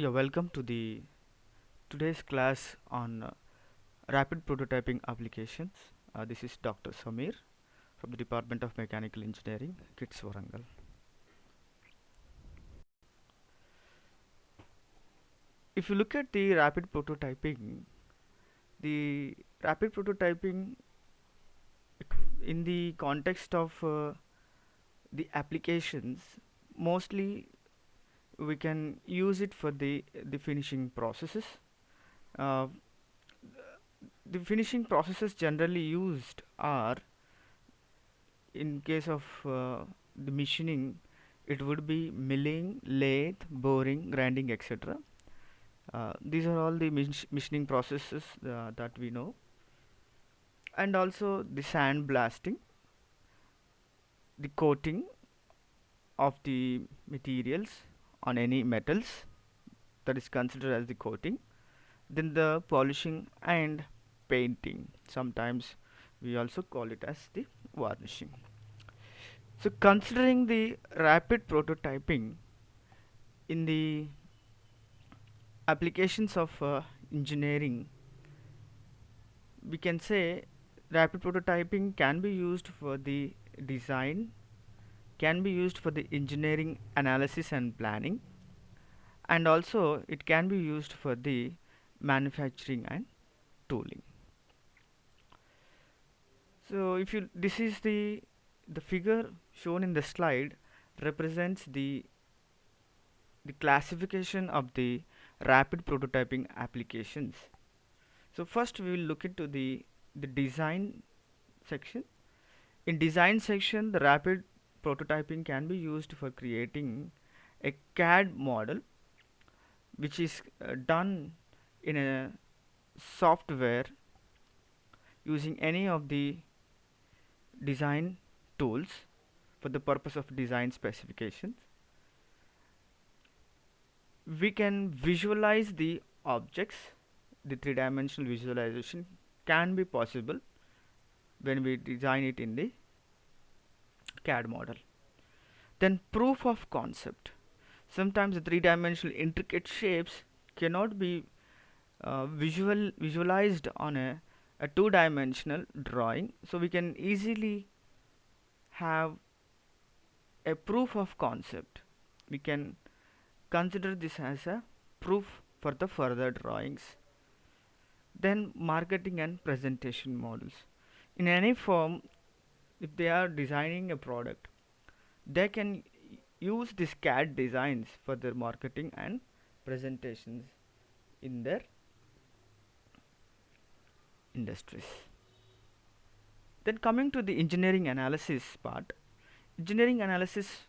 Welcome to the today's class on rapid prototyping applications. This is Dr. Samir from the Department of Mechanical Engineering, KITS Warangal. If you look at the rapid prototyping in the context of the applications, mostly we can use it for the finishing processes. Uh, the finishing processes generally used are, in case of the machining, it would be milling, lathe, boring, grinding, etc. These are all the machining processes that we know. And also the sand blasting, the coating of the materials on any metals, that is considered as the coating. Then the polishing and painting, sometimes we also call it as the varnishing. So considering the rapid prototyping in the applications of engineering, we can say rapid prototyping can be used for the design, can be used for the engineering analysis and planning, and also it can be used for the manufacturing and tooling. So if you this is the figure shown in the slide represents the classification of the rapid prototyping applications. So first we will look into the design section. In design section, the rapid prototyping can be used for creating a CAD model, which is done in a software using any of the design tools for the purpose of design specifications. We can visualize the objects. The three-dimensional visualization can be possible when we design it in the CAD model. Then proof of concept. Sometimes the three-dimensional intricate shapes cannot be visualized on a two-dimensional drawing, so we can easily have a proof of concept. We can consider this as a proof for the further drawings. Then marketing and presentation models. In any firm, if they are designing a product, they can use these CAD designs for their marketing and presentations in their industries. Then coming to the engineering analysis part, engineering analysis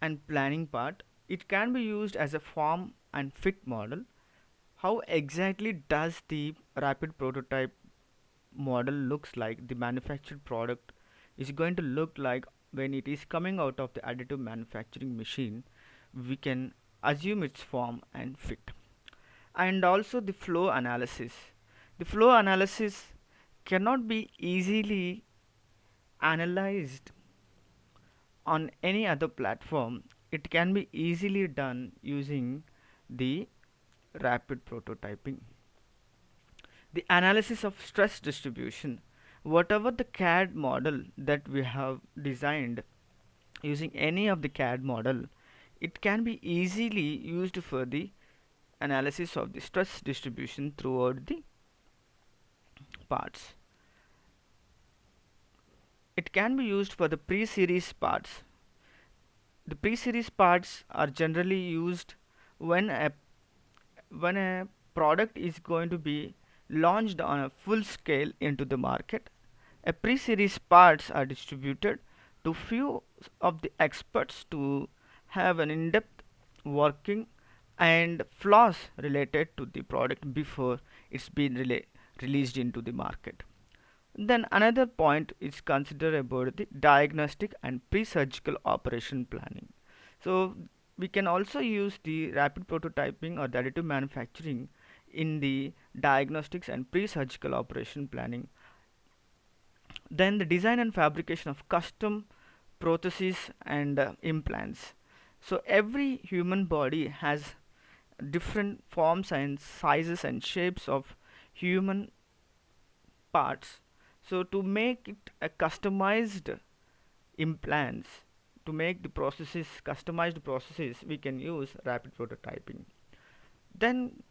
and planning part, it can be used as a form and fit model. How exactly does the rapid prototype model looks like, the manufactured product is going to look like when it is coming out of the additive manufacturing machine? We can assume its form and fit. And also the flow analysis. The flow analysis cannot be easily analyzed on any other platform. It can be easily done using the rapid prototyping. The analysis of stress distribution. Whatever the CAD model that we have designed using any of the CAD model, it can be easily used for the analysis of the stress distribution throughout the parts. It can be used for the pre-series parts. The pre-series parts are generally used when a product is going to be launched on a full scale into the market. A pre-series parts are distributed to few of the experts to have an in-depth working and flaws related to the product before it's been released into the market. Then another point is considered about the diagnostic and pre-surgical operation planning. So we can also use the rapid prototyping or the additive manufacturing in the diagnostics and pre-surgical operation planning. Then the design and fabrication of custom prostheses and implants. So every human body has different forms and sizes and shapes of human parts. So to make it a customized implants, to make the processes customized processes, we can use rapid prototyping. Then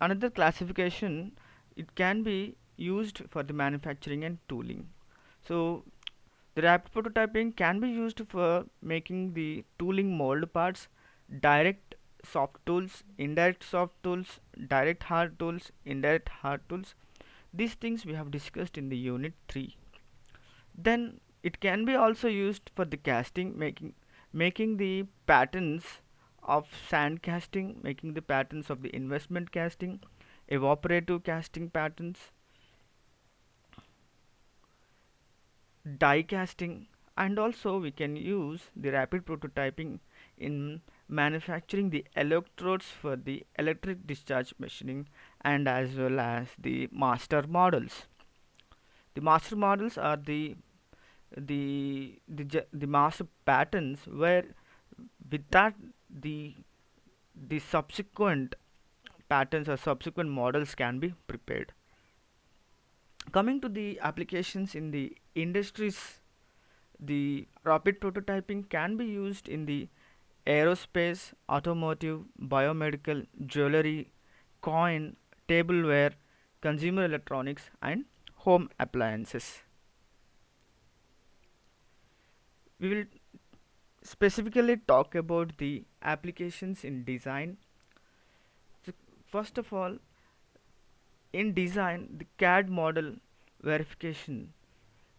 another classification, it can be used for the manufacturing and tooling. So the rapid prototyping can be used for making the tooling mold parts, direct soft tools, indirect soft tools, direct hard tools, indirect hard tools. These things we have discussed in the unit 3. Then it can be also used for the casting, making the patterns of sand casting, making the patterns of the investment casting, evaporative casting patterns, die casting, and also we can use the rapid prototyping in manufacturing the electrodes for the electric discharge machining, and as well as the master models. The master models are the master patterns where with that the the subsequent patterns or subsequent models can be prepared. Coming to the applications in the industries, the rapid prototyping can be used in the aerospace, automotive, biomedical, jewelry, coin, tableware, consumer electronics, and home appliances. We will specifically talk about the applications in design. So first of all, in design, the CAD model verification.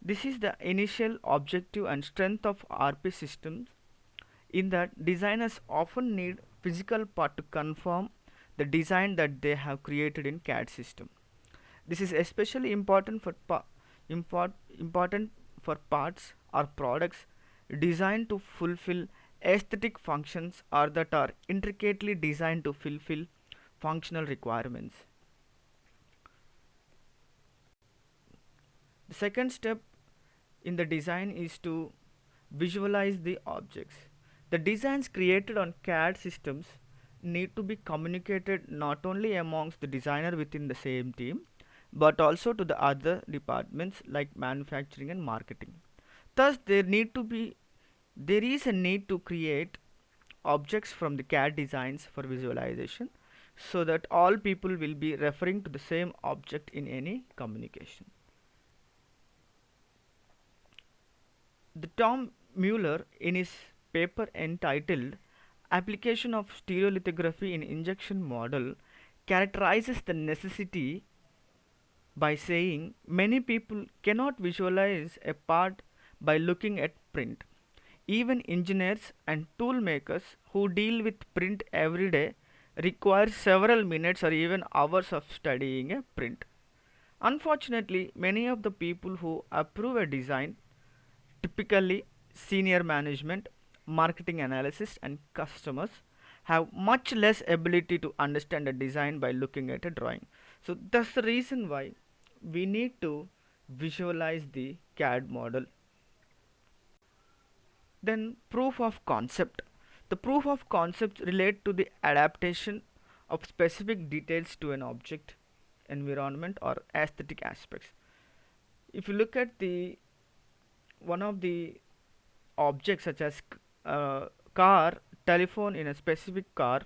This is the initial objective and strength of RP systems, in that designers often need physical part to confirm the design that they have created in CAD system. This is especially important for important for parts or products designed to fulfill aesthetic functions or that are intricately designed to fulfill functional requirements. The second step in the design is to visualize the objects. The designs created on CAD systems need to be communicated not only amongst the designer within the same team, but also to the other departments like manufacturing and marketing. Thus, there is a need to create objects from the CAD designs for visualization, so that all people will be referring to the same object in any communication. The Tom Mueller, in his paper entitled Application of Stereolithography in Injection Model, characterizes the necessity by saying many people cannot visualize a part by looking at print. Even engineers and tool makers who deal with print every day require several minutes or even hours of studying a print. Unfortunately, many of the people who approve a design, typically senior management, marketing analysis, and customers, have much less ability to understand a design by looking at a drawing. So that's the reason why we need to visualize the CAD model. Then proof of concept. The proof of concepts relate to the adaptation of specific details to an object, environment, or aesthetic aspects. If you look at the one of the objects such as car, telephone in a specific car,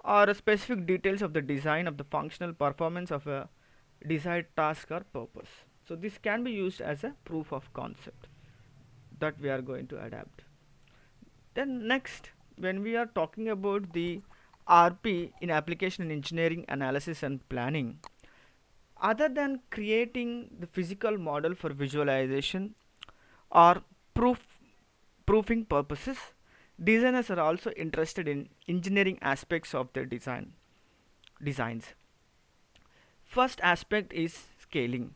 or a specific details of the design of the functional performance of a desired task or purpose. So this can be used as a proof of concept that we are going to adapt. Then next, when we are talking about the RP in application and engineering analysis and planning, other than creating the physical model for visualization or proof proofing purposes, designers are also interested in engineering aspects of their designs. First aspect is scaling.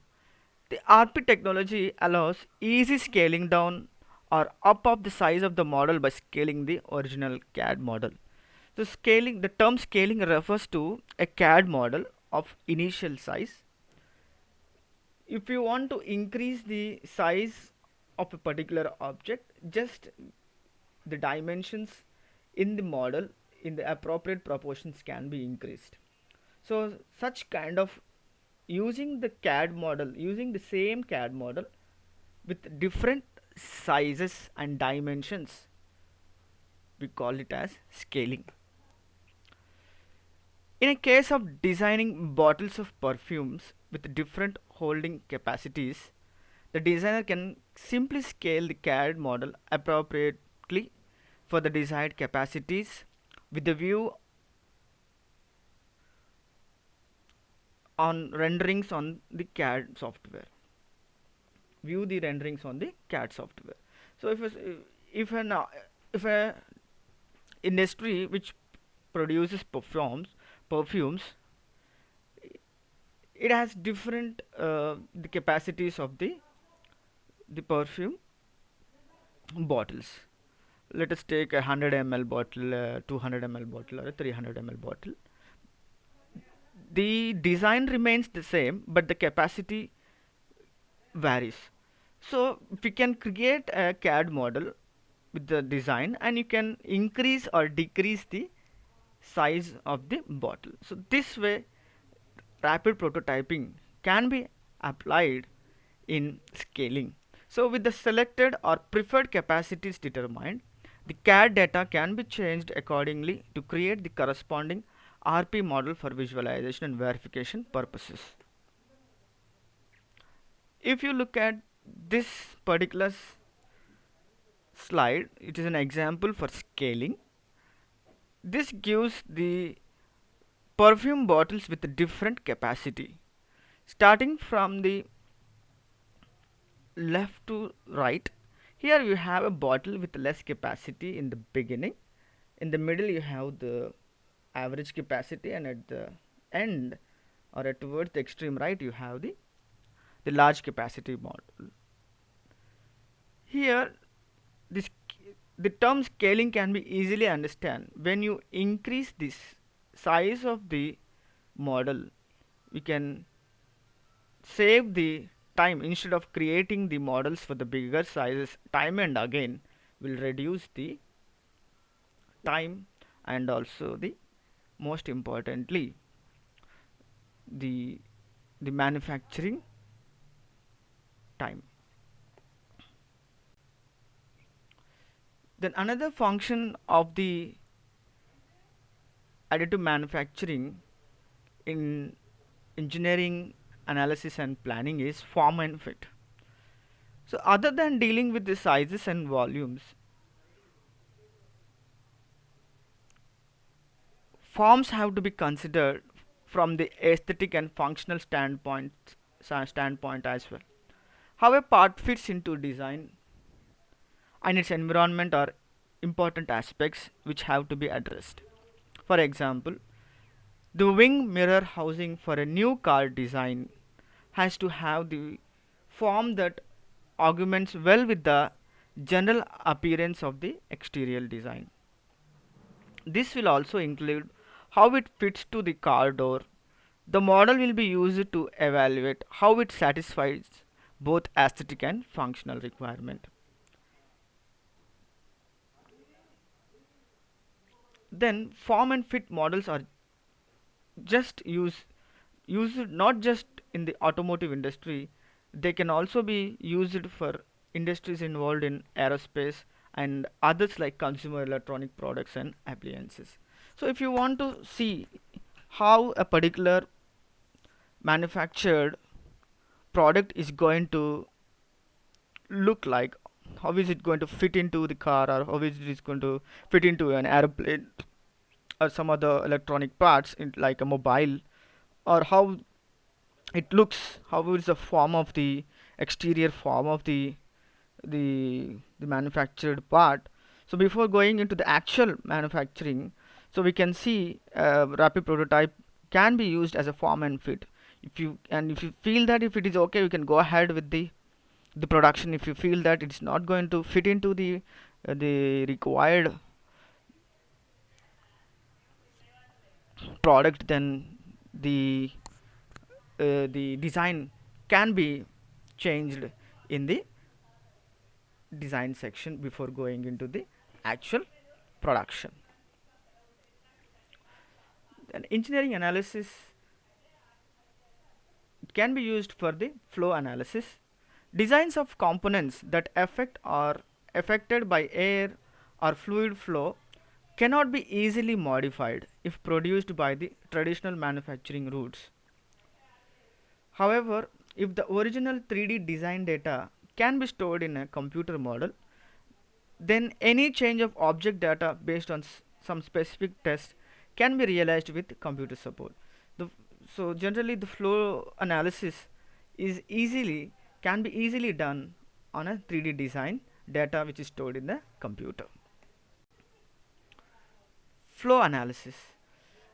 The RP technology allows easy scaling down or up of the size of the model by scaling the original CAD model. So scaling, the term scaling refers to a CAD model of initial size. If you want to increase the size of a particular object, just the dimensions in the model in the appropriate proportions can be increased. So such kind of using the CAD model, using the same CAD model with different sizes and dimensions, we call it as scaling. In a case of designing bottles of perfumes with different holding capacities, the designer can simply scale the CAD model appropriately for the desired capacities with the view on renderings on the CAD software. View the renderings on the CAD software. So if an if a industry which produces perfumes, it has different the capacities of the perfume bottles. Let us take a 100 ml bottle, 200 ml bottle, or a 300 ml bottle. The design remains the same, but the capacity varies. So we can create a CAD model with the design, and you can increase or decrease the size of the bottle. So this way rapid prototyping can be applied in scaling. So with the selected or preferred capacities determined, the CAD data can be changed accordingly to create the corresponding RP model for visualization and verification purposes. If you look at this particular slide, it is an example for scaling. This gives the perfume bottles with a different capacity. Starting from the left to right, here you have a bottle with less capacity in the beginning. In the middle you have the average capacity, and at the end or at towards the extreme right you have the large capacity model. Here this the term scaling can be easily understand. When you increase this size of the model, we can save the time. Instead of creating the models for the bigger sizes time and again, will reduce the time, and also the most importantly the manufacturing time. Then another function of the additive manufacturing in engineering analysis and planning is form and fit. So other than dealing with the sizes and volumes, forms have to be considered from the aesthetic and functional standpoint as well. How a part fits into design and its environment are important aspects which have to be addressed. For example, the wing mirror housing for a new car design has to have the form that augments well with the general appearance of the exterior design. This will also include how it fits to the car door. The model will be used to evaluate how it satisfies both aesthetic and functional requirement. Then form and fit models are just used not just in the automotive industry, they can also be used for industries involved in aerospace and others like consumer electronic products and appliances. So if you want to see how a particular manufactured product is going to look like, how is it going to fit into the car, or how is it going to fit into an airplane or some other electronic parts in like a mobile, or how it looks, how is the form of the exterior form of the manufactured part. So before going into the actual manufacturing, so we can see rapid prototype can be used as a form and fit. If you feel that if it is okay, you can go ahead with the production. If you feel that it's not going to fit into the required product, then the the design can be changed in the design section before going into the actual production. Then engineering analysis can be used for the flow analysis. Designs of components that affect or affected by air or fluid flow cannot be easily modified if produced by the traditional manufacturing routes. However, if the original 3D design data can be stored in a computer model, then any change of object data based on some specific test can be realized with computer support. The, so generally the flow analysis is easily can be easily done on a 3D design data which is stored in the computer. Flow analysis.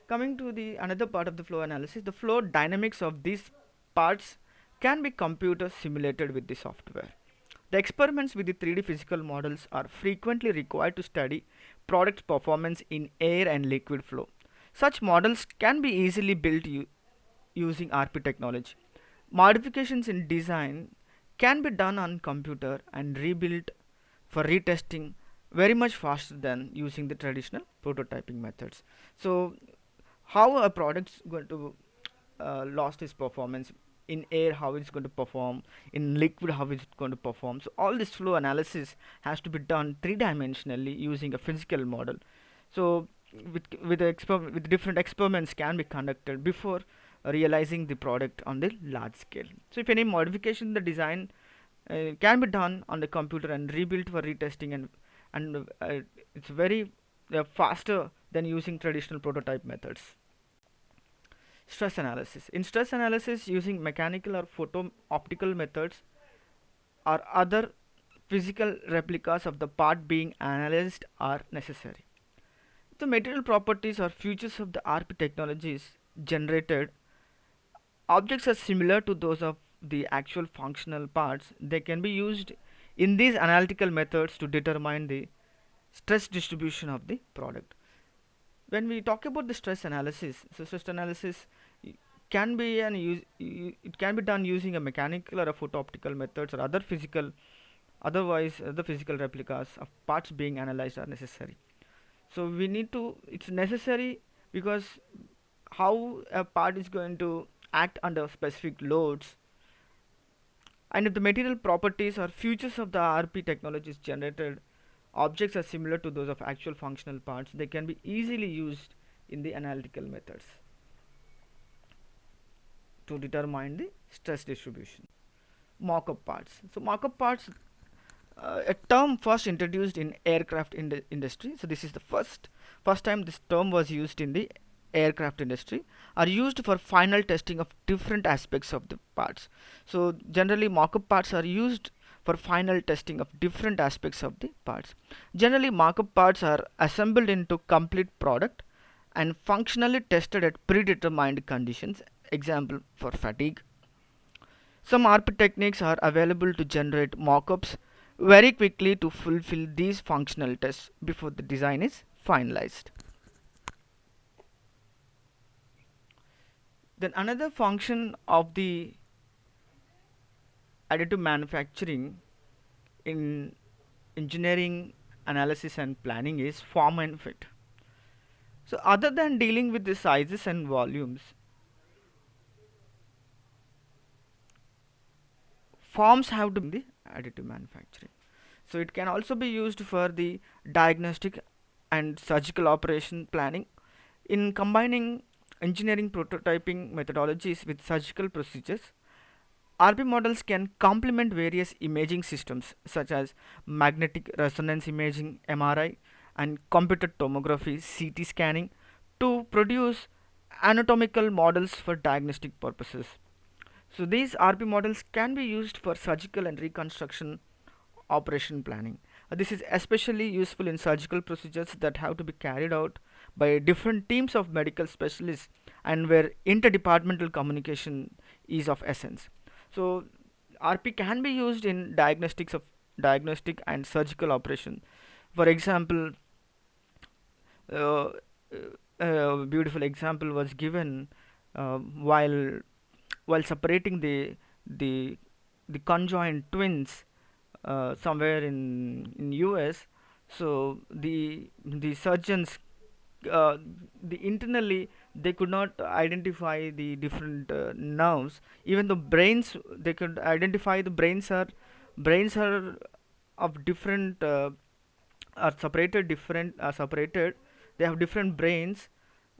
Coming to the another part of the flow analysis, the flow dynamics of these parts can be computer simulated with the software. The experiments with the 3D physical models are frequently required to study product performance in air and liquid flow. Such models can be easily built using RP technology. Modifications in design can be done on computer and rebuilt for retesting very much faster than using the traditional prototyping methods. So how a product is going to lost its performance in air, how it's going to perform in liquid, how is it going to perform. So all this flow analysis has to be done three-dimensionally using a physical model. So with different experiments can be conducted before realizing the product on the large scale. So if any modification in the design can be done on the computer and rebuilt for retesting, and it's very faster than using traditional prototype methods. Stress analysis. In stress analysis, using mechanical or photo optical methods or other physical replicas of the part being analyzed are necessary. The material properties or features of the RP technologies generated objects are similar to those of the actual functional parts. They can be used in these analytical methods to determine the stress distribution of the product. When we talk about the stress analysis, so stress analysis can be it can be done using a mechanical or a photo-optical methods or other physical, otherwise the physical replicas of parts being analyzed are necessary. So we need to, it's necessary because how a part is going to act under specific loads, and if the material properties or features of the RP technologies generated objects are similar to those of actual functional parts, they can be easily used in the analytical methods to determine the stress distribution. Mock-up parts. So mock-up parts, a term first introduced in aircraft industry. So this is the first time this term was used in the aircraft industry, are used for final testing of different aspects of the parts. So generally mock-up parts are used for final testing of different aspects of the parts. Generally mock-up parts are assembled into complete product and functionally tested at predetermined conditions. Example for fatigue. Some RP techniques are available to generate mock-ups very quickly to fulfill these functional tests before the design is finalized. Then another function of the additive manufacturing in engineering analysis and planning is form and fit. So other than dealing with the sizes and volumes, forms have to be in the additive manufacturing. So it can also be used for the diagnostic and surgical operation planning. In combining engineering prototyping methodologies with surgical procedures, RP models can complement various imaging systems such as magnetic resonance imaging (MRI) and computed tomography (CT) scanning to produce anatomical models for diagnostic purposes. So these RP models can be used for surgical and reconstruction operation planning. This is especially useful in surgical procedures that have to be carried out by different teams of medical specialists and where interdepartmental communication is of essence. So RP can be used in diagnostic and surgical operation. For example, uh, a beautiful example was given while separating the the conjoined twins somewhere in US. So the surgeons, the internally they could not identify the different nerves. Even the brains, they could identify the brains are of different are separated different are separated. They have different brains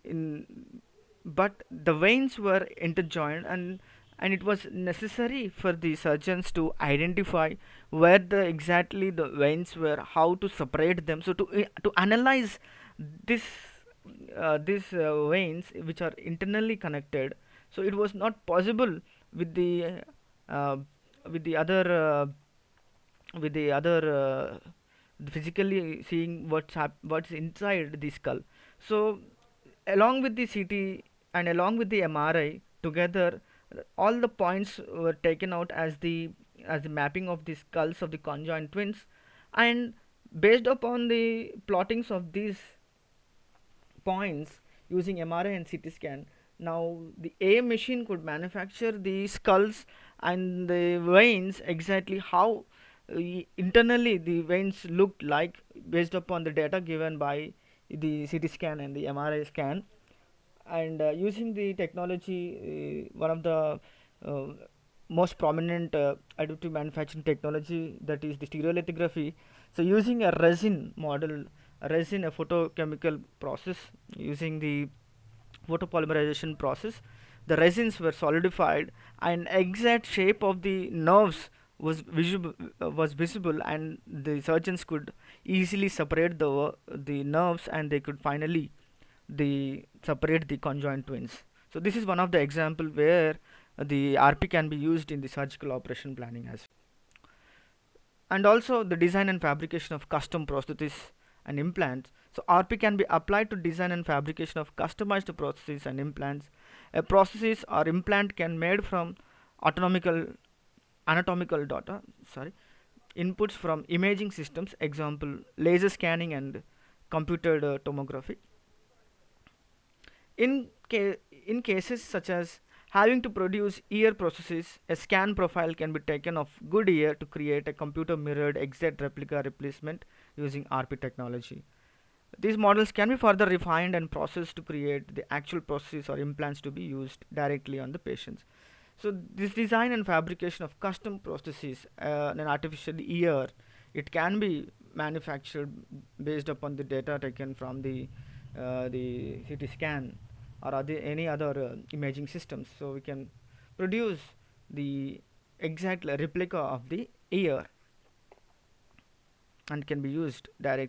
in, but the veins were interjoined, and it was necessary for the surgeons to identify where the exactly the veins were, how to separate them. So to analyze this these veins which are internally connected, so it was not possible with uh, with the other with the other physically seeing what's inside the skull. So along with the CT and along with the MRI together, all the points were taken out as the mapping of the skulls of the conjoined twins, and based upon the plottings of these points using MRI and CT scan. Now, the A machine could manufacture the skulls and the veins exactly how internally the veins looked like based upon the data given by the CT scan and the MRI scan. And using the technology, one of the uh, most prominent additive manufacturing technology, that is the stereolithography. So using a resin model, a photochemical process, using the photopolymerization process, the resins were solidified and exact shape of the nerves was visible, and the surgeons could easily separate the nerves, and they could finally the separate the conjoined twins. So this is one of the example where the RP can be used in the surgical operation planning as. And also the design and fabrication of custom prostheses and implants. So RP can be applied to design and fabrication of customized prostheses and implants. A prosthesis or implant can made from autonomical anatomical data, sorry, inputs from imaging systems, example laser scanning and computed tomography. In, in cases such as having to produce ear prostheses, a scan profile can be taken of good ear to create a computer mirrored exact replica replacement using RP technology. These models can be further refined and processed to create the actual prostheses or implants to be used directly on the patients. So this design and fabrication of custom prostheses, an artificial ear, it can be manufactured based upon the data taken from the CT scan or any other imaging systems. So we can produce the exact replica of the ear and can be used directly